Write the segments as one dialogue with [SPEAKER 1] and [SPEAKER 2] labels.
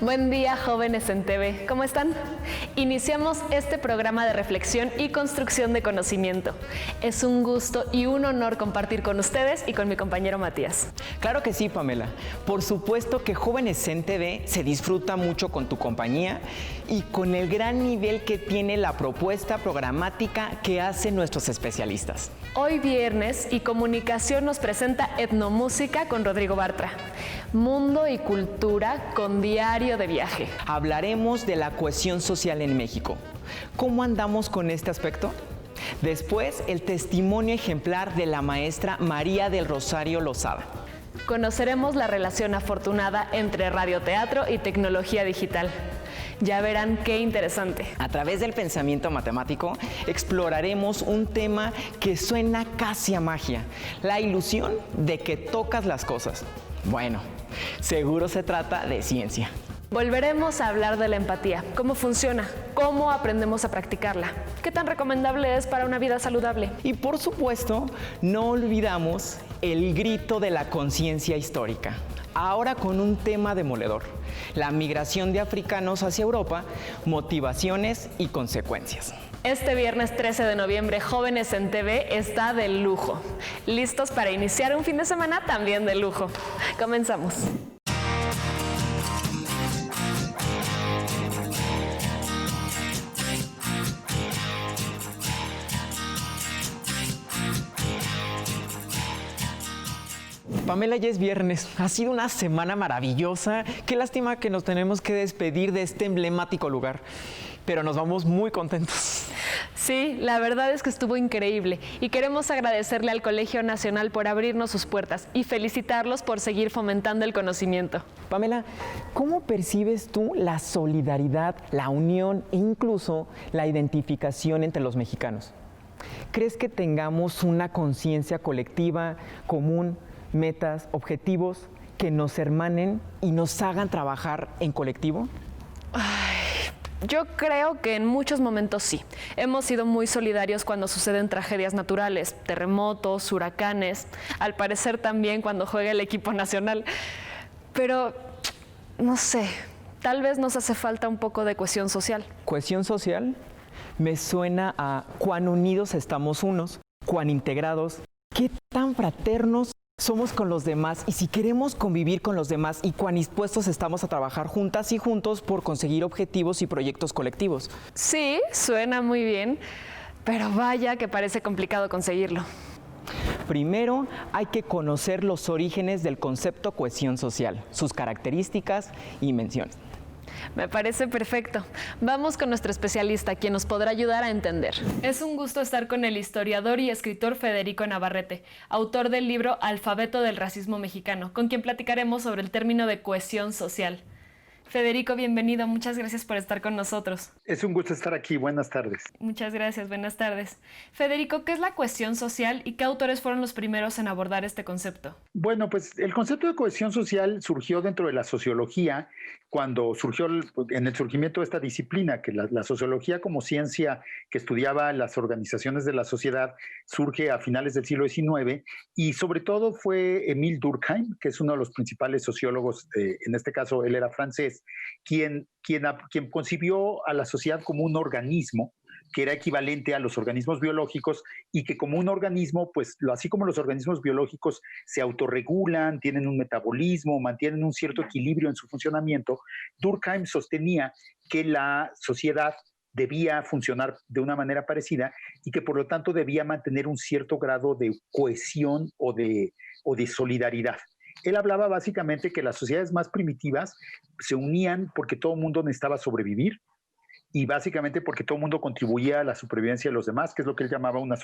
[SPEAKER 1] Buen día, jóvenes en TV. ¿Cómo están? Iniciamos este programa de reflexión y construcción de conocimiento. Es un gusto y un honor compartir con ustedes y con mi compañero Matías.
[SPEAKER 2] Claro que sí, Pamela. Por supuesto que Jóvenes en TV se disfruta mucho con tu compañía y con el gran nivel que tiene la propuesta programática que hacen nuestros especialistas.
[SPEAKER 1] Hoy viernes y Comunicación nos presenta Etnomúsica con Rodrigo Bartra. Mundo y cultura con Diario de Viaje.
[SPEAKER 2] Hablaremos de la cohesión social en México. ¿Cómo andamos con este aspecto? Después, el testimonio ejemplar de la maestra María del Rosario Lozada.
[SPEAKER 1] Conoceremos la relación afortunada entre radioteatro y tecnología digital. Ya verán qué interesante.
[SPEAKER 2] A través del pensamiento matemático, exploraremos un tema que suena casi a magia, la ilusión de que tocas las cosas. Bueno, seguro se trata de ciencia.
[SPEAKER 1] Volveremos a hablar de la empatía, cómo funciona, cómo aprendemos a practicarla, qué tan recomendable es para una vida saludable.
[SPEAKER 2] Y por supuesto, no olvidamos el grito de la conciencia histórica, ahora con un tema demoledor: la migración de africanos hacia Europa, motivaciones y consecuencias.
[SPEAKER 1] Este viernes 13 de noviembre, Jóvenes en TV está de lujo. ¿Listos para iniciar un fin de semana también de lujo? Comenzamos.
[SPEAKER 2] Pamela, ya es viernes. Ha sido una semana maravillosa. Qué lástima que nos tenemos que despedir de este emblemático lugar, pero nos vamos muy contentos.
[SPEAKER 1] Sí, la verdad es que estuvo increíble y queremos agradecerle al Colegio Nacional por abrirnos sus puertas y felicitarlos por seguir fomentando el conocimiento.
[SPEAKER 2] Pamela, ¿cómo percibes tú la solidaridad, la unión e incluso la identificación entre los mexicanos? ¿Crees que tengamos una conciencia colectiva, común, metas, objetivos que nos hermanen y nos hagan trabajar en colectivo?
[SPEAKER 1] Yo creo que en muchos momentos sí. Hemos sido muy solidarios cuando suceden tragedias naturales, terremotos, huracanes, al parecer también cuando juega el equipo nacional. Pero, no sé, tal vez nos hace falta un poco de cohesión social.
[SPEAKER 2] ¿Cohesión social? Me suena a cuán unidos estamos unos, cuán integrados, qué tan fraternos somos con los demás y si queremos convivir con los demás y cuán dispuestos estamos a trabajar juntas y juntos por conseguir objetivos y proyectos colectivos.
[SPEAKER 1] Sí, suena muy bien, pero vaya que parece complicado conseguirlo.
[SPEAKER 2] Primero, hay que conocer los orígenes del concepto cohesión social, sus características y menciones.
[SPEAKER 1] Me parece perfecto. Vamos con nuestro especialista, quien nos podrá ayudar a entender. Es un gusto estar con el historiador y escritor Federico Navarrete, autor del libro Alfabeto del Racismo Mexicano, con quien platicaremos sobre el término de cohesión social. Federico, bienvenido. Muchas gracias por estar con nosotros.
[SPEAKER 3] Es un gusto estar aquí. Buenas tardes.
[SPEAKER 1] Muchas gracias. Buenas tardes. Federico, ¿qué es la cohesión social y qué autores fueron los primeros en abordar este concepto?
[SPEAKER 3] Bueno, pues el concepto de cohesión social surgió dentro de la sociología cuando surgió en el surgimiento de esta disciplina, que la sociología como ciencia que estudiaba las organizaciones de la sociedad surge a finales del siglo XIX y sobre todo fue Émile Durkheim, que es uno de los principales sociólogos, en este caso él era francés, quien concibió a la sociedad como un organismo que era equivalente a los organismos biológicos y que como un organismo, pues así como los organismos biológicos se autorregulan, tienen un metabolismo, mantienen un cierto equilibrio en su funcionamiento, Durkheim sostenía que la sociedad debía funcionar de una manera parecida y que por lo tanto debía mantener un cierto grado de cohesión o de solidaridad. Él hablaba básicamente que las sociedades más primitivas se unían porque todo el mundo necesitaba sobrevivir y básicamente porque todo el mundo contribuía a la supervivencia de los demás, que es lo que él llamaba una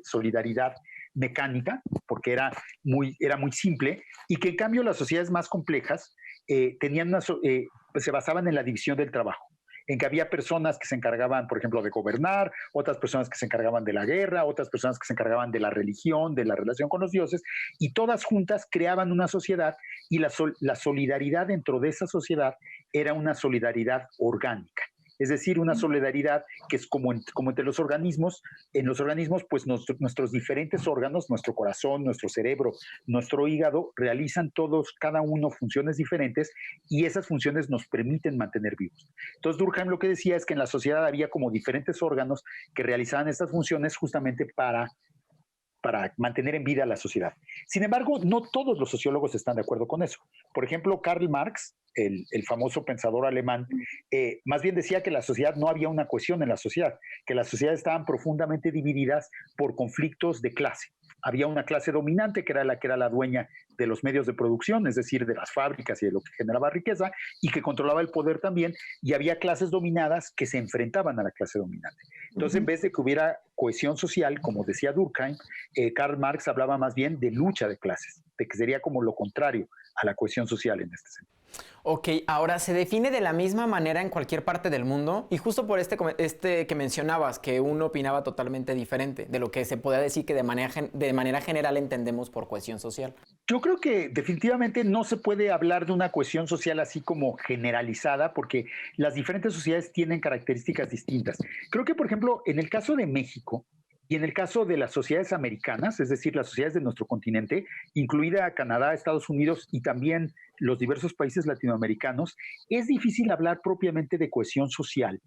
[SPEAKER 3] solidaridad mecánica, porque era muy simple, y que en cambio las sociedades más complejas se basaban en la división del trabajo, en que había personas que se encargaban, por ejemplo, de gobernar, otras personas que se encargaban de la guerra, otras personas que se encargaban de la religión, de la relación con los dioses, y todas juntas creaban una sociedad y la solidaridad dentro de esa sociedad era una solidaridad orgánica. es decir, una solidaridad que es como entre los organismos. En los organismos, pues nuestros diferentes órganos, nuestro corazón, nuestro cerebro, nuestro hígado, realizan todos, cada uno, funciones diferentes y esas funciones nos permiten mantener vivos. Entonces, Durkheim lo que decía es que en la sociedad había como diferentes órganos que realizaban estas funciones justamente para mantener en vida a la sociedad. Sin embargo, no todos los sociólogos están de acuerdo con eso. Por ejemplo, Karl Marx, el famoso pensador alemán, más bien decía que la sociedad no había una cohesión en la sociedad, que las sociedades estaban profundamente divididas por conflictos de clase. Había una clase dominante que era la dueña de los medios de producción, es decir, de las fábricas y de lo que generaba riqueza, y que controlaba el poder también, y había clases dominadas que se enfrentaban a la clase dominante. Entonces, en vez de que hubiera cohesión social, como decía Durkheim, Karl Marx hablaba más bien de lucha de clases, de que sería como lo contrario a la cohesión social en este sentido.
[SPEAKER 4] Ok, ahora se define de la misma manera en cualquier parte del mundo y justo por este que mencionabas, que uno opinaba totalmente diferente de lo que se podía decir que de manera general entendemos por cohesión social.
[SPEAKER 3] Yo creo que definitivamente no se puede hablar de una cohesión social así como generalizada porque las diferentes sociedades tienen características distintas. Creo que, por ejemplo, en el caso de México, y en el caso de las sociedades americanas, es decir, las sociedades de nuestro continente, incluida Canadá, Estados Unidos y también los diversos países latinoamericanos, es difícil hablar propiamente de cohesión social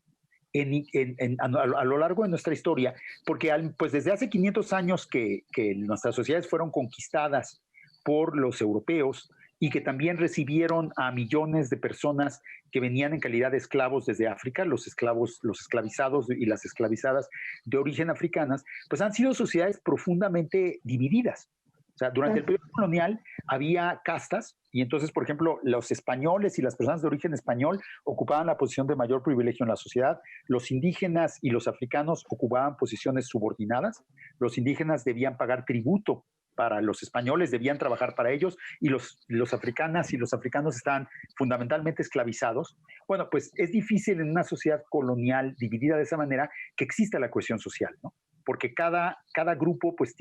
[SPEAKER 3] a lo largo de nuestra historia, porque pues desde hace 500 años que nuestras sociedades fueron conquistadas por los europeos y que también recibieron a millones de personas que venían en calidad de esclavos desde África, los esclavizados y las esclavizadas de origen africanas, pues han sido sociedades profundamente divididas. O sea, durante el periodo colonial había castas y entonces, por ejemplo, los españoles y las personas de origen español ocupaban la posición de mayor privilegio en la sociedad, los indígenas y los africanos ocupaban posiciones subordinadas, los indígenas debían pagar tributo para los españoles, debían trabajar para ellos y los africanas y los africanos estaban fundamentalmente esclavizados. Bueno, pues es difícil en una sociedad colonial dividida de esa manera que exista la cohesión social, ¿no? Porque cada grupo pues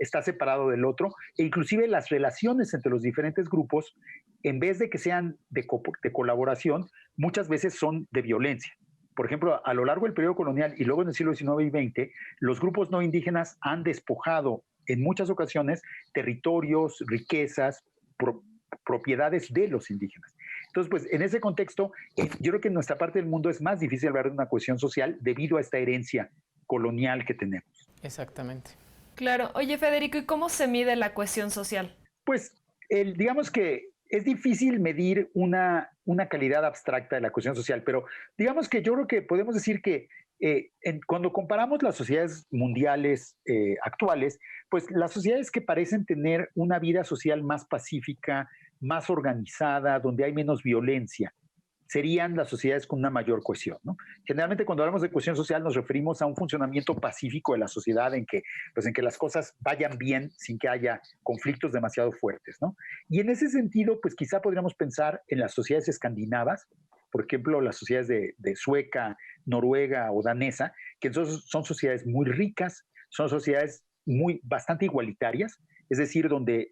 [SPEAKER 3] está separado del otro e inclusive las relaciones entre los diferentes grupos, en vez de que sean de colaboración, muchas veces son de violencia. Por ejemplo, a lo largo del periodo colonial y luego en el siglo XIX y XX, los grupos no indígenas han despojado en muchas ocasiones territorios, riquezas, propiedades de los indígenas. Entonces, pues en ese contexto, yo creo que en nuestra parte del mundo es más difícil hablar de una cohesión social debido a esta herencia colonial que tenemos.
[SPEAKER 4] Exactamente.
[SPEAKER 1] Claro. Oye, Federico, ¿y cómo se mide la cohesión social?
[SPEAKER 3] Pues digamos que es difícil medir una calidad abstracta de la cohesión social, pero digamos que yo creo que podemos decir que cuando comparamos las sociedades mundiales actuales, pues las sociedades que parecen tener una vida social más pacífica, más organizada, donde hay menos violencia, serían las sociedades con una mayor cohesión, ¿no? Generalmente cuando hablamos de cohesión social nos referimos a un funcionamiento pacífico de la sociedad en que las cosas vayan bien sin que haya conflictos demasiado fuertes, ¿no? Y en ese sentido, pues quizá podríamos pensar en las sociedades escandinavas, por ejemplo, las sociedades de Sueca, Noruega o danesa, que son sociedades muy ricas, son sociedades bastante igualitarias, es decir, donde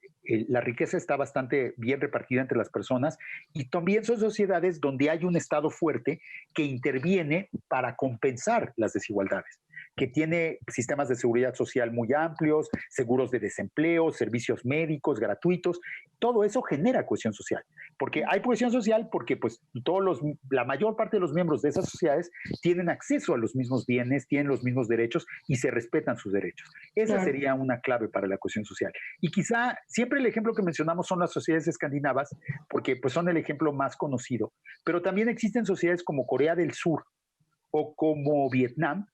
[SPEAKER 3] la riqueza está bastante bien repartida entre las personas y también son sociedades donde hay un Estado fuerte que interviene para compensar las desigualdades, que tiene sistemas de seguridad social muy amplios, seguros de desempleo, servicios médicos gratuitos. Todo eso genera cohesión social, porque hay cohesión social porque pues la mayor parte de los miembros de esas sociedades tienen acceso a los mismos bienes, tienen los mismos derechos y se respetan sus derechos. Esa sería una clave para la cohesión social. Y quizá siempre el ejemplo que mencionamos son las sociedades escandinavas, porque pues son el ejemplo más conocido, pero también existen sociedades como Corea del Sur o como Vietnam,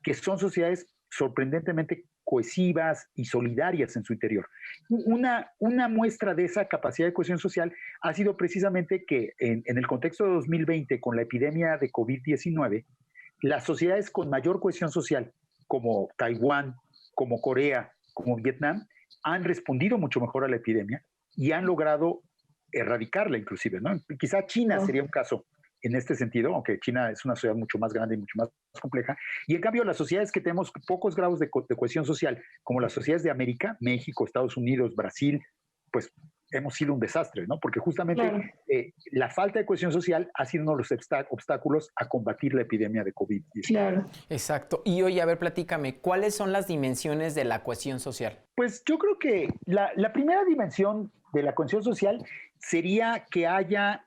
[SPEAKER 3] que son sociedades sorprendentemente cohesivas y solidarias en su interior. Una muestra de esa capacidad de cohesión social ha sido precisamente que en el contexto de 2020, con la epidemia de COVID-19, las sociedades con mayor cohesión social, como Taiwán, como Corea, como Vietnam, han respondido mucho mejor a la epidemia y han logrado erradicarla inclusive, ¿no? Quizá China sería un caso en este sentido, aunque China es una sociedad mucho más grande y mucho más compleja. Y en cambio, las sociedades que tenemos pocos grados de cohesión social, como las sociedades de América, México, Estados Unidos, Brasil, pues hemos sido un desastre, ¿no? Porque justamente
[SPEAKER 5] Claro.
[SPEAKER 3] La falta de cohesión social ha sido uno de los obstáculos a combatir la epidemia de COVID-19.
[SPEAKER 5] Claro.
[SPEAKER 4] Exacto. Y oye, a ver, platícame, ¿cuáles son las dimensiones de la cohesión social?
[SPEAKER 3] Pues yo creo que la primera dimensión de la cohesión social sería que haya,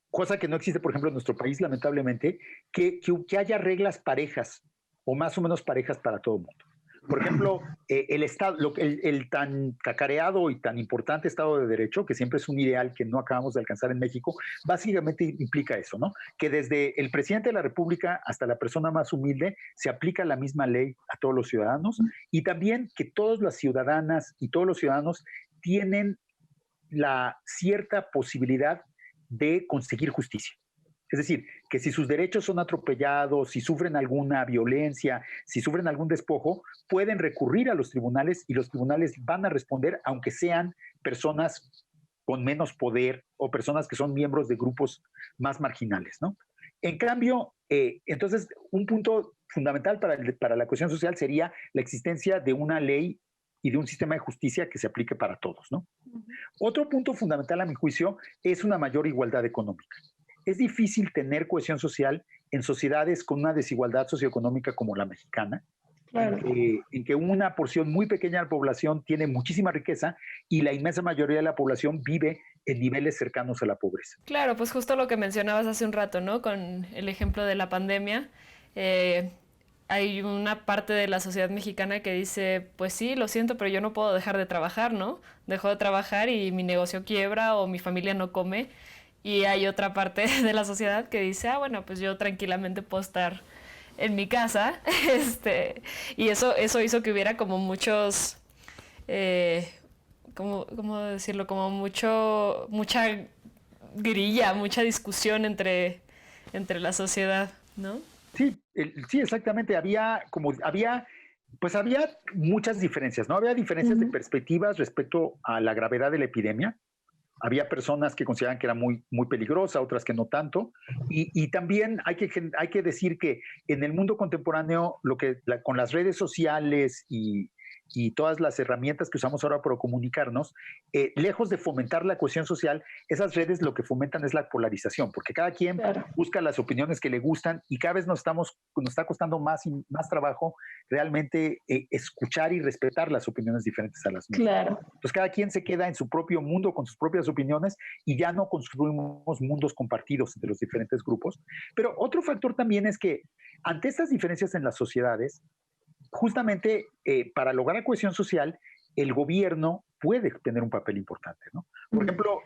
[SPEAKER 3] cosa que no existe, por ejemplo, en nuestro país, lamentablemente, que haya reglas parejas o más o menos parejas para todo el mundo. Por ejemplo, el Estado, el tan cacareado y tan importante Estado de Derecho, que siempre es un ideal que no acabamos de alcanzar en México, básicamente implica eso, ¿no? Que desde el presidente de la República hasta la persona más humilde se aplica la misma ley a todos los ciudadanos y también que todas las ciudadanas y todos los ciudadanos tienen la cierta posibilidad de conseguir justicia. Es decir, que si sus derechos son atropellados, si sufren alguna violencia, si sufren algún despojo, pueden recurrir a los tribunales y los tribunales van a responder, aunque sean personas con menos poder o personas que son miembros de grupos más marginales, ¿no? En cambio, entonces, un punto fundamental para la cohesión social sería la existencia de una ley y de un sistema de justicia que se aplique para todos, ¿no? Otro punto fundamental, a mi juicio, es una mayor igualdad económica. Es difícil tener cohesión social en sociedades con una desigualdad socioeconómica como la mexicana,
[SPEAKER 5] Claro.
[SPEAKER 3] en que una porción muy pequeña de la población tiene muchísima riqueza y la inmensa mayoría de la población vive en niveles cercanos a la pobreza.
[SPEAKER 1] Claro, pues justo lo que mencionabas hace un rato, ¿no? Con el ejemplo de la pandemia. Hay una parte de la sociedad mexicana que dice, pues sí, lo siento, pero yo no puedo dejar de trabajar, ¿no? Dejo de trabajar y mi negocio quiebra o mi familia no come. Y hay otra parte de la sociedad que dice, bueno, pues yo tranquilamente puedo estar en mi casa. Y eso hizo que hubiera como muchos, ¿cómo decirlo? Como mucha grilla, mucha discusión entre la sociedad, ¿no?
[SPEAKER 3] Sí, sí, exactamente. Había muchas diferencias, ¿no? Había diferencias de perspectivas respecto a la gravedad de la epidemia. Había personas que consideraban que era muy, muy peligrosa, otras que no tanto. Y también hay que decir que en el mundo contemporáneo, con las redes sociales y todas las herramientas que usamos ahora para comunicarnos, lejos de fomentar la cohesión social, esas redes lo que fomentan es la polarización, porque cada quien busca las opiniones que le gustan y cada vez nos está costando más y más trabajo realmente escuchar y respetar las opiniones diferentes a las mismas.
[SPEAKER 5] Claro.
[SPEAKER 3] Entonces cada quien se queda en su propio mundo con sus propias opiniones y ya no construimos mundos compartidos entre los diferentes grupos. Pero otro factor también es que ante estas diferencias en las sociedades, justamente para lograr cohesión social, el gobierno puede tener un papel importante, ¿no? Por ejemplo,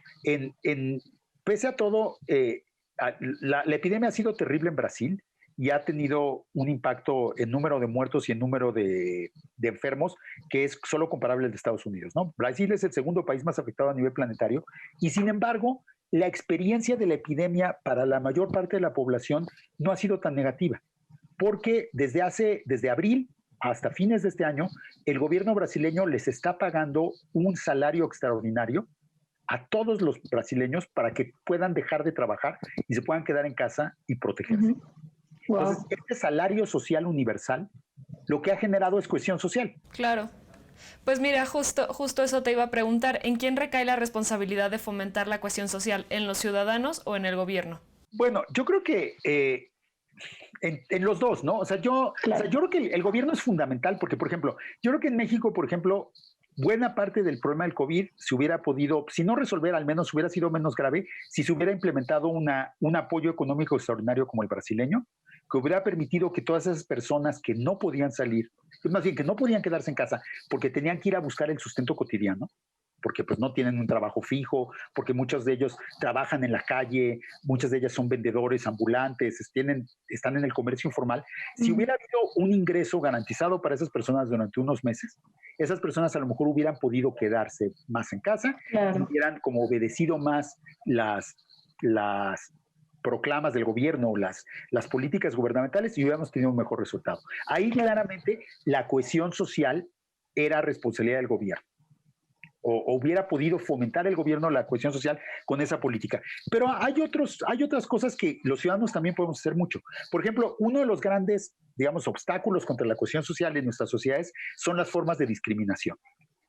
[SPEAKER 3] pese a todo, la epidemia ha sido terrible en Brasil y ha tenido un impacto en número de muertos y en número de enfermos que es solo comparable al de Estados Unidos, ¿no? Brasil es el segundo país más afectado a nivel planetario y, sin embargo, la experiencia de la epidemia para la mayor parte de la población no ha sido tan negativa, porque desde abril hasta fines de este año, el gobierno brasileño les está pagando un salario extraordinario a todos los brasileños para que puedan dejar de trabajar y se puedan quedar en casa y protegerse.
[SPEAKER 5] Wow.
[SPEAKER 3] Entonces, este salario social universal lo que ha generado es cohesión social.
[SPEAKER 1] Claro. Pues mira, justo eso te iba a preguntar. ¿En quién recae la responsabilidad de fomentar la cohesión social? ¿En los ciudadanos o en el gobierno?
[SPEAKER 3] Bueno, yo creo que en los dos, ¿no? O sea, yo creo que el gobierno es fundamental porque, por ejemplo, yo creo que en México, por ejemplo, buena parte del problema del COVID se hubiera podido, si no resolver, al menos hubiera sido menos grave si se hubiera implementado un apoyo económico extraordinario como el brasileño, que hubiera permitido que todas esas personas que no podían salir, más bien que no podían quedarse en casa porque tenían que ir a buscar el sustento cotidiano, porque pues no tienen un trabajo fijo, porque muchos de ellos trabajan en la calle, muchas de ellas son vendedores ambulantes, están en el comercio informal. Si hubiera habido un ingreso garantizado para esas personas durante unos meses, esas personas a lo mejor hubieran podido quedarse más en casa, hubieran como obedecido más las proclamas del gobierno, las políticas gubernamentales y hubiéramos tenido un mejor resultado. Ahí claramente la cohesión social era responsabilidad del gobierno. O hubiera podido fomentar el gobierno la cohesión social con esa política. Pero hay otras cosas que los ciudadanos también podemos hacer mucho. Por ejemplo, uno de los grandes, digamos, obstáculos contra la cohesión social en nuestras sociedades son las formas de discriminación.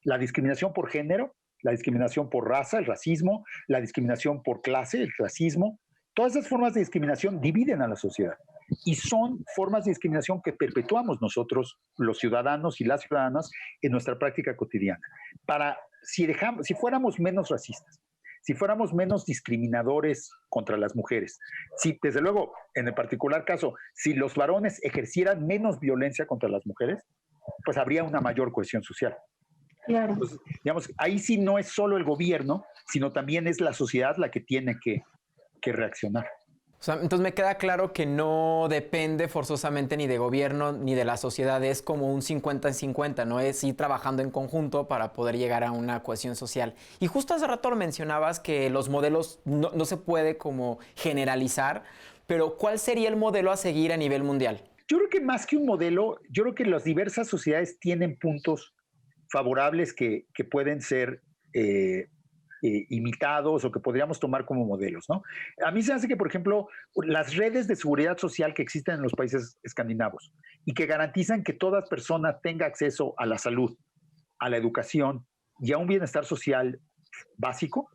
[SPEAKER 3] La discriminación por género, la discriminación por raza, el racismo, la discriminación por clase, el clasismo. Todas esas formas de discriminación dividen a la sociedad y son formas de discriminación que perpetuamos nosotros, los ciudadanos y las ciudadanas, en nuestra práctica cotidiana. Si fuéramos menos racistas, si fuéramos menos discriminadores contra las mujeres, si, desde luego, en el particular caso, si los varones ejercieran menos violencia contra las mujeres, pues habría una mayor cohesión social.
[SPEAKER 5] Claro.
[SPEAKER 3] Entonces, digamos, ahí sí no es solo el gobierno, sino también es la sociedad la que tiene que reaccionar.
[SPEAKER 4] O sea, entonces me queda claro que no depende forzosamente ni de gobierno ni de la sociedad, es como un 50-50, ¿no? Es ir trabajando en conjunto para poder llegar a una cohesión social. Y justo hace rato lo mencionabas que los modelos no se puede como generalizar, pero ¿cuál sería el modelo a seguir a nivel mundial?
[SPEAKER 3] Yo creo que más que un modelo, yo creo que las diversas sociedades tienen puntos favorables que pueden ser imitados o que podríamos tomar como modelos, ¿no? A mí se hace que, por ejemplo, las redes de seguridad social que existen en los países escandinavos y que garantizan que toda persona tenga acceso a la salud, a la educación y a un bienestar social básico,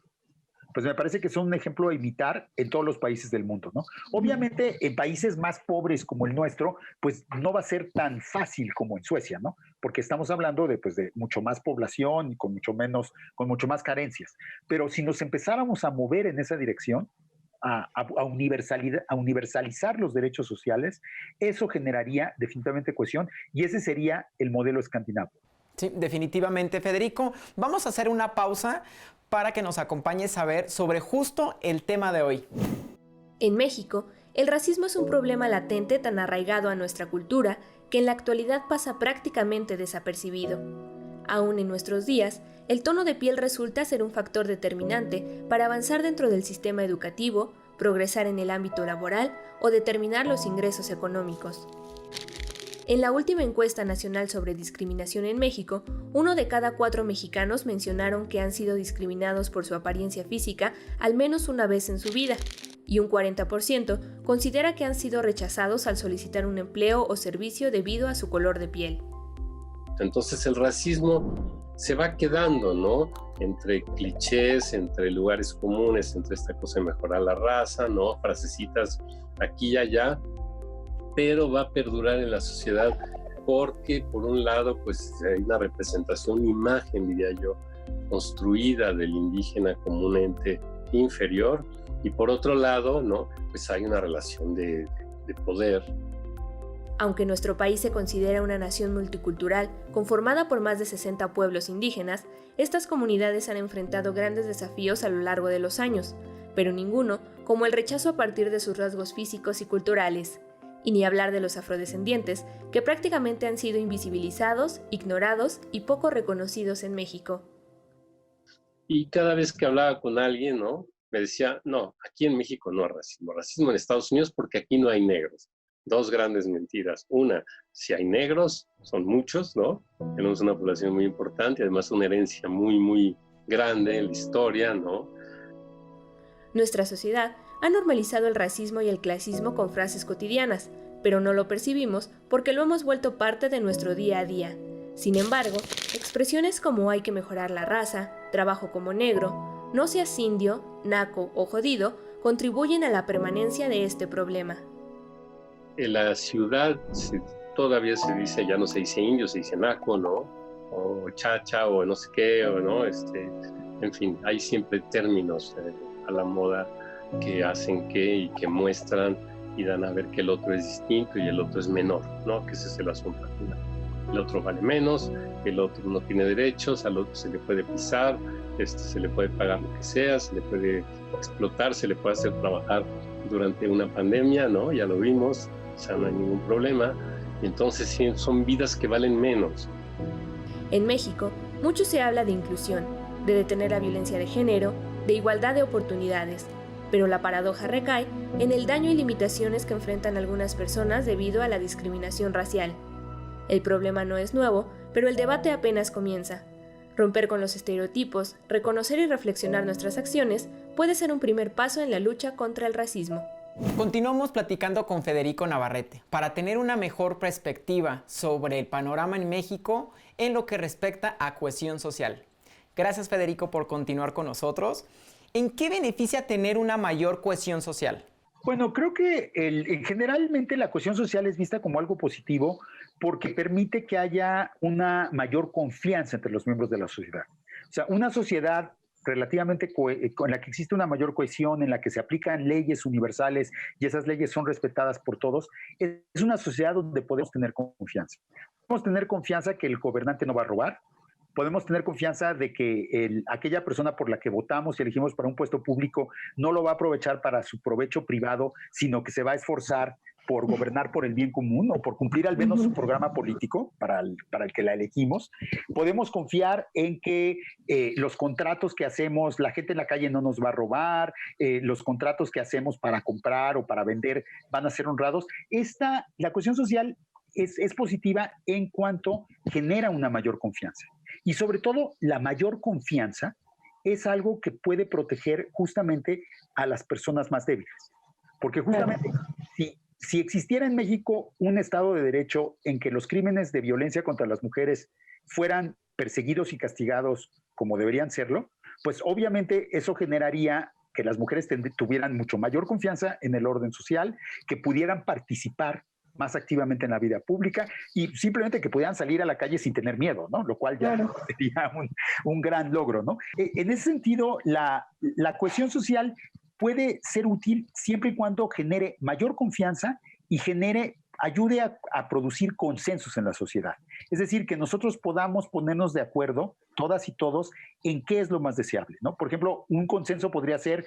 [SPEAKER 3] pues me parece que son un ejemplo a imitar en todos los países del mundo, ¿no? Obviamente, en países más pobres como el nuestro, pues no va a ser tan fácil como en Suecia, ¿no? Porque estamos hablando de mucho más población y con mucho más carencias. Pero si nos empezáramos a mover en esa dirección, a universalizar los derechos sociales, eso generaría definitivamente cohesión y ese sería el modelo escandinavo.
[SPEAKER 4] Sí, definitivamente, Federico. Vamos a hacer una pausa para que nos acompañes a ver sobre justo el tema de hoy.
[SPEAKER 6] En México, el racismo es un problema latente tan arraigado a nuestra cultura que en la actualidad pasa prácticamente desapercibido. Aún en nuestros días, el tono de piel resulta ser un factor determinante para avanzar dentro del sistema educativo, progresar en el ámbito laboral o determinar los ingresos económicos. En la última encuesta nacional sobre discriminación en México, 1 de cada 4 mexicanos mencionaron que han sido discriminados por su apariencia física al menos una vez en su vida, y un 40% considera que han sido rechazados al solicitar un empleo o servicio debido a su color de piel.
[SPEAKER 7] Entonces el racismo se va quedando, ¿no? Entre clichés, entre lugares comunes, entre esta cosa de mejorar la raza, ¿no? Frasecitas aquí y allá, pero va a perdurar en la sociedad porque, por un lado, pues hay una representación, una imagen, diría yo, construida del indígena como un ente inferior, y por otro lado, ¿no? Pues hay una relación de poder.
[SPEAKER 6] Aunque nuestro país se considera una nación multicultural, conformada por más de 60 pueblos indígenas, estas comunidades han enfrentado grandes desafíos a lo largo de los años, pero ninguno como el rechazo a partir de sus rasgos físicos y culturales. Y ni hablar de los afrodescendientes, que prácticamente han sido invisibilizados, ignorados y poco reconocidos en México.
[SPEAKER 7] Y cada vez que hablaba con alguien, ¿no? Me decía, no, aquí en México no hay racismo. Racismo en Estados Unidos porque aquí no hay negros. Dos grandes mentiras. Una, si hay negros, son muchos, ¿no? Tenemos una población muy importante, además una herencia muy, muy grande en la historia, ¿no?
[SPEAKER 6] Nuestra sociedad ha normalizado el racismo y el clasismo con frases cotidianas, pero no lo percibimos porque lo hemos vuelto parte de nuestro día a día. Sin embargo, expresiones como hay que mejorar la raza, trabajo como negro, no seas indio, naco o jodido, contribuyen a la permanencia de este problema.
[SPEAKER 7] En la ciudad todavía se dice, ya no se dice indio, se dice naco, ¿no? O chacha, o no sé qué, o no, en fin, hay siempre términos a la moda que hacen y que muestran y dan a ver que el otro es distinto y el otro es menor, ¿no? Que ese es el asunto al final. El otro vale menos, el otro no tiene derechos, al otro se le puede pisar, se le puede pagar lo que sea, se le puede explotar, se le puede hacer trabajar durante una pandemia, ¿no? Ya lo vimos, o sea, no hay ningún problema. Y entonces sí, son vidas que valen menos.
[SPEAKER 6] En México, mucho se habla de inclusión, de detener la violencia de género, de igualdad de oportunidades, pero la paradoja recae en el daño y limitaciones que enfrentan algunas personas debido a la discriminación racial. El problema no es nuevo, pero el debate apenas comienza. Romper con los estereotipos, reconocer y reflexionar nuestras acciones puede ser un primer paso en la lucha contra el racismo.
[SPEAKER 4] Continuamos platicando con Federico Navarrete para tener una mejor perspectiva sobre el panorama en México en lo que respecta a cohesión social. Gracias, Federico, por continuar con nosotros. ¿En qué beneficia tener una mayor cohesión social?
[SPEAKER 3] Bueno, creo que generalmente la cohesión social es vista como algo positivo porque permite que haya una mayor confianza entre los miembros de la sociedad. O sea, una sociedad relativamente con la que existe una mayor cohesión, en la que se aplican leyes universales y esas leyes son respetadas por todos, es una sociedad donde podemos tener confianza. Podemos tener confianza que el gobernante no va a robar. Podemos tener confianza de que aquella persona por la que votamos y elegimos para un puesto público no lo va a aprovechar para su provecho privado, sino que se va a esforzar por gobernar por el bien común o por cumplir al menos su programa político para el que la elegimos. Podemos confiar en que los contratos que hacemos, la gente en la calle no nos va a robar, los contratos que hacemos para comprar o para vender van a ser honrados. La cohesión social es positiva en cuanto genera una mayor confianza. Y sobre todo, la mayor confianza es algo que puede proteger justamente a las personas más débiles. Porque justamente si existiera en México un Estado de Derecho en que los crímenes de violencia contra las mujeres fueran perseguidos y castigados como deberían serlo, pues obviamente eso generaría que las mujeres tuvieran mucho mayor confianza en el orden social, que pudieran participar más activamente en la vida pública y simplemente que pudieran salir a la calle sin tener miedo, ¿no? Lo cual ya sería un gran logro, ¿no? En ese sentido, la cohesión social puede ser útil siempre y cuando genere mayor confianza y ayude a producir consensos en la sociedad. Es decir, que nosotros podamos ponernos de acuerdo, todas y todos, en qué es lo más deseable, ¿no? Por ejemplo, un consenso podría ser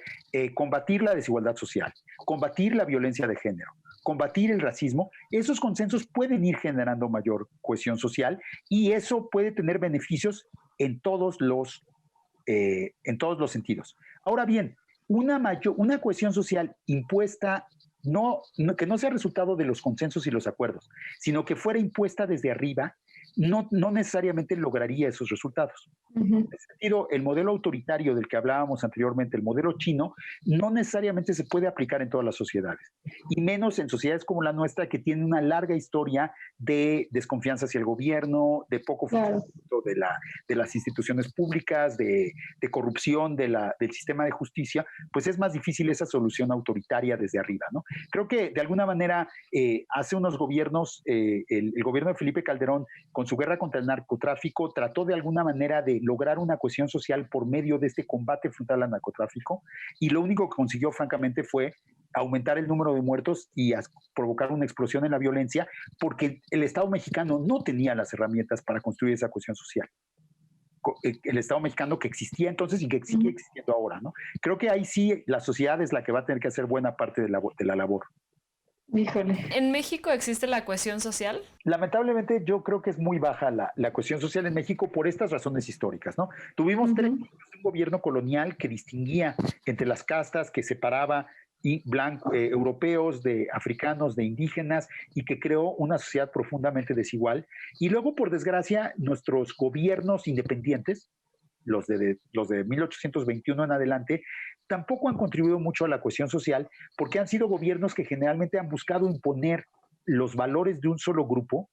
[SPEAKER 3] combatir la desigualdad social, combatir la violencia de género, combatir el racismo. Esos consensos pueden ir generando mayor cohesión social y eso puede tener beneficios en todos los sentidos. Ahora bien, una cohesión social impuesta, que no sea resultado de los consensos y los acuerdos, sino que fuera impuesta desde arriba, no necesariamente lograría esos resultados. En ese sentido, el modelo autoritario del que hablábamos anteriormente, el modelo chino, no necesariamente se puede aplicar en todas las sociedades, y menos en sociedades como la nuestra, que tiene una larga historia de desconfianza hacia el gobierno, de poco funcionamiento de las instituciones públicas, de corrupción del sistema de justicia. Pues es más difícil esa solución autoritaria desde arriba, ¿no? Creo que de alguna manera hace unos gobiernos, el gobierno de Felipe Calderón, con su guerra contra el narcotráfico, trató de alguna manera de lograr una cohesión social por medio de este combate frontal al narcotráfico, y lo único que consiguió francamente fue aumentar el número de muertos y provocar una explosión en la violencia, porque el Estado mexicano no tenía las herramientas para construir esa cohesión social. El Estado mexicano que existía entonces y que sigue existiendo ahora, ¿no? Creo que ahí sí la sociedad es la que va a tener que hacer buena parte de la labor.
[SPEAKER 1] Híjole. ¿En México existe la cohesión social?
[SPEAKER 3] Lamentablemente yo creo que es muy baja la cohesión social en México por estas razones históricas, ¿no? Tuvimos 3 años de un gobierno colonial que distinguía entre las castas, que separaba europeos de africanos, de indígenas, y que creó una sociedad profundamente desigual. Y luego, por desgracia, nuestros gobiernos independientes, los de 1821 en adelante, tampoco han contribuido mucho a la cohesión social, porque han sido gobiernos que generalmente han buscado imponer los valores de un solo grupo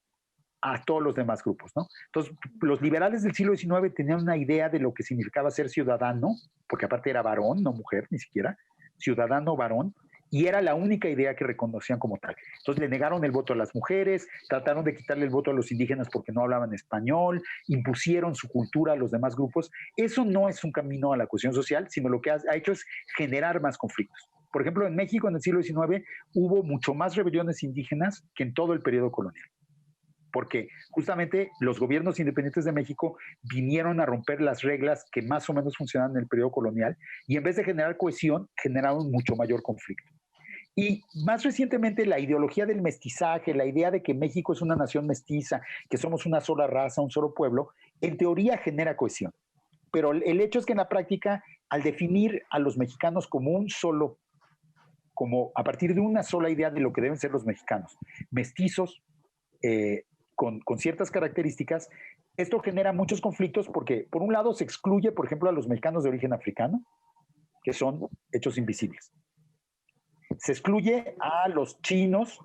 [SPEAKER 3] a todos los demás grupos, ¿no? Entonces, los liberales del siglo XIX tenían una idea de lo que significaba ser ciudadano, porque aparte era varón, no mujer, ni siquiera, ciudadano varón, y era la única idea que reconocían como tal. Entonces le negaron el voto a las mujeres, trataron de quitarle el voto a los indígenas porque no hablaban español, impusieron su cultura a los demás grupos. Eso no es un camino a la cohesión social, sino lo que ha hecho es generar más conflictos. Por ejemplo, en México en el siglo XIX hubo mucho más rebeliones indígenas que en todo el periodo colonial, porque justamente los gobiernos independientes de México vinieron a romper las reglas que más o menos funcionaban en el periodo colonial, y en vez de generar cohesión, generaron mucho mayor conflicto. Y más recientemente la ideología del mestizaje, la idea de que México es una nación mestiza, que somos una sola raza, un solo pueblo, en teoría genera cohesión. Pero el hecho es que en la práctica, al definir a los mexicanos como a partir de una sola idea de lo que deben ser los mexicanos, mestizos, con ciertas características, esto genera muchos conflictos porque, por un lado, se excluye, por ejemplo, a los mexicanos de origen africano, que son hechos invisibles. Se excluye a los chinos,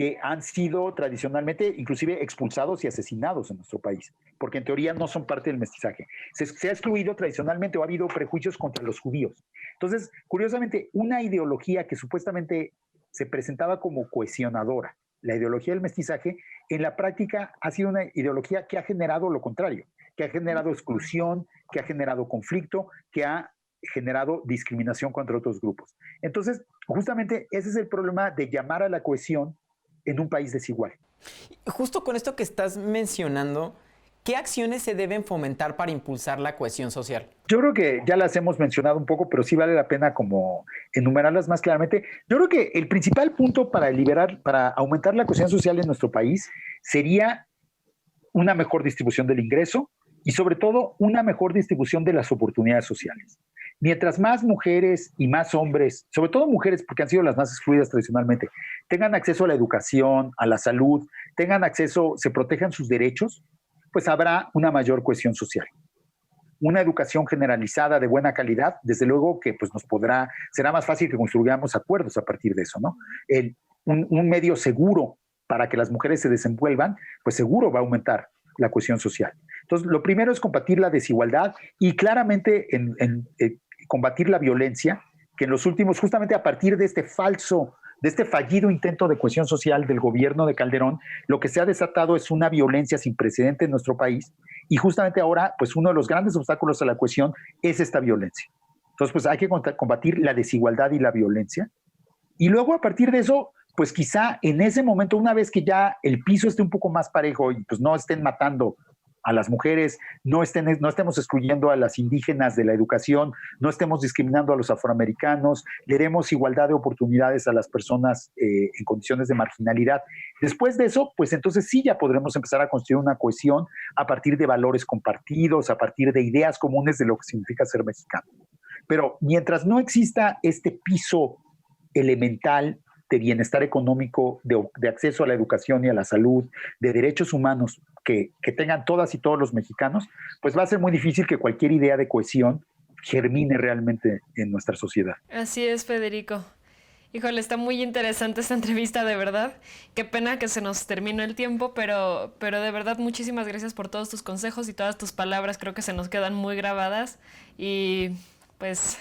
[SPEAKER 3] que han sido tradicionalmente inclusive expulsados y asesinados en nuestro país, porque en teoría no son parte del mestizaje. Se ha excluido tradicionalmente o ha habido prejuicios contra los judíos. Entonces, curiosamente, una ideología que supuestamente se presentaba como cohesionadora, la ideología del mestizaje, en la práctica ha sido una ideología que ha generado lo contrario, que ha generado exclusión, que ha generado conflicto, que ha generado discriminación contra otros grupos. Entonces, justamente ese es el problema de llamar a la cohesión en un país desigual.
[SPEAKER 4] Justo con esto que estás mencionando, ¿qué acciones se deben fomentar para impulsar la cohesión social?
[SPEAKER 3] Yo creo que ya las hemos mencionado un poco, pero sí vale la pena como enumerarlas más claramente. Yo creo que el principal punto para aumentar la cohesión social en nuestro país sería una mejor distribución del ingreso y sobre todo una mejor distribución de las oportunidades sociales. Mientras más mujeres y más hombres, sobre todo mujeres porque han sido las más excluidas tradicionalmente, tengan acceso a la educación, a la salud, tengan acceso, se protejan sus derechos, pues habrá una mayor cohesión social. Una educación generalizada de buena calidad, desde luego que pues será más fácil que construyamos acuerdos a partir de eso, ¿no? Un medio seguro para que las mujeres se desenvuelvan, pues seguro va a aumentar la cohesión social. Entonces, lo primero es combatir la desigualdad y claramente combatir la violencia, que en los últimos, justamente a partir de este fallido intento de cohesión social del gobierno de Calderón, lo que se ha desatado es una violencia sin precedente en nuestro país y justamente ahora, pues uno de los grandes obstáculos a la cohesión es esta violencia. Entonces, pues hay que combatir la desigualdad y la violencia y luego a partir de eso, pues quizá en ese momento, una vez que ya el piso esté un poco más parejo y pues no estén matando a las mujeres, no estemos excluyendo a las indígenas de la educación, no estemos discriminando a los afroamericanos, le demos igualdad de oportunidades a las personas en condiciones de marginalidad. Después de eso, pues entonces sí ya podremos empezar a construir una cohesión a partir de valores compartidos, a partir de ideas comunes de lo que significa ser mexicano. Pero mientras no exista este piso elemental de bienestar económico, de acceso a la educación y a la salud, de derechos humanos que tengan todas y todos los mexicanos, pues va a ser muy difícil que cualquier idea de cohesión germine realmente en nuestra sociedad.
[SPEAKER 1] Así es, Federico. Híjole, está muy interesante esta entrevista, de verdad. Qué pena que se nos terminó el tiempo, pero de verdad muchísimas gracias por todos tus consejos y todas tus palabras. Creo que se nos quedan muy grabadas y pues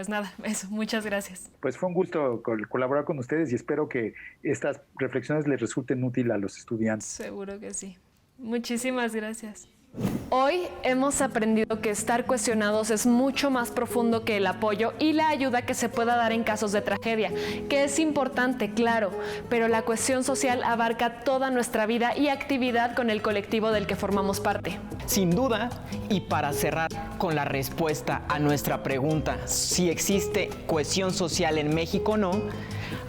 [SPEAKER 1] nada, eso, muchas gracias.
[SPEAKER 3] Pues fue un gusto colaborar con ustedes y espero que estas reflexiones les resulten útiles a los estudiantes.
[SPEAKER 1] Seguro que sí. Muchísimas gracias. Hoy hemos aprendido que estar cuestionados es mucho más profundo que el apoyo y la ayuda que se pueda dar en casos de tragedia, que es importante, claro, pero la cohesión social abarca toda nuestra vida y actividad con el colectivo del que formamos parte.
[SPEAKER 2] Sin duda, y para cerrar con la respuesta a nuestra pregunta, si existe cohesión social en México o no,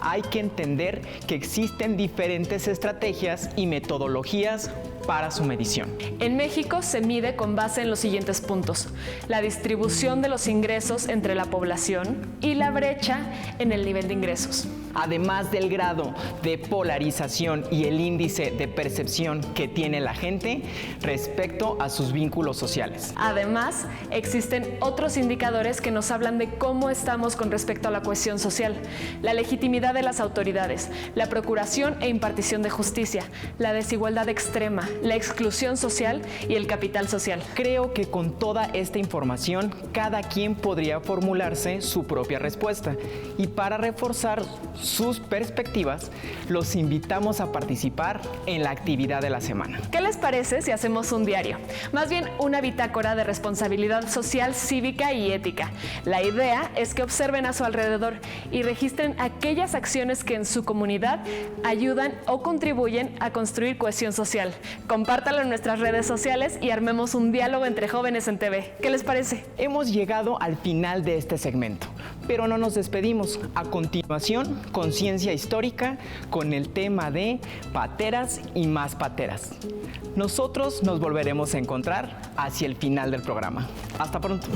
[SPEAKER 2] hay que entender que existen diferentes estrategias y metodologías para su medición.
[SPEAKER 1] En México se mide con base en los siguientes puntos: la distribución de los ingresos entre la población y la brecha en el nivel de ingresos.
[SPEAKER 2] Además del grado de polarización y el índice de percepción que tiene la gente respecto a sus vínculos sociales.
[SPEAKER 1] Además, existen otros indicadores que nos hablan de cómo estamos con respecto a la cohesión social: la legitimidad de las autoridades, la procuración e impartición de justicia, la desigualdad extrema, la exclusión social y el capital social.
[SPEAKER 2] Creo que con toda esta información, cada quien podría formularse su propia respuesta. Y para reforzar sus perspectivas, los invitamos a participar en la actividad de la semana.
[SPEAKER 1] ¿Qué les parece si hacemos un diario? Más bien una bitácora de responsabilidad social, cívica y ética. La idea es que observen a su alrededor y registren aquellas acciones que en su comunidad ayudan o contribuyen a construir cohesión social. Compártalo en nuestras redes sociales y armemos un diálogo entre jóvenes en TV. ¿Qué les parece?
[SPEAKER 2] Hemos llegado al final de este segmento, pero no nos despedimos. A continuación, conciencia histórica con el tema de pateras y más pateras. Nosotros nos volveremos a encontrar hacia el final del programa. Hasta pronto.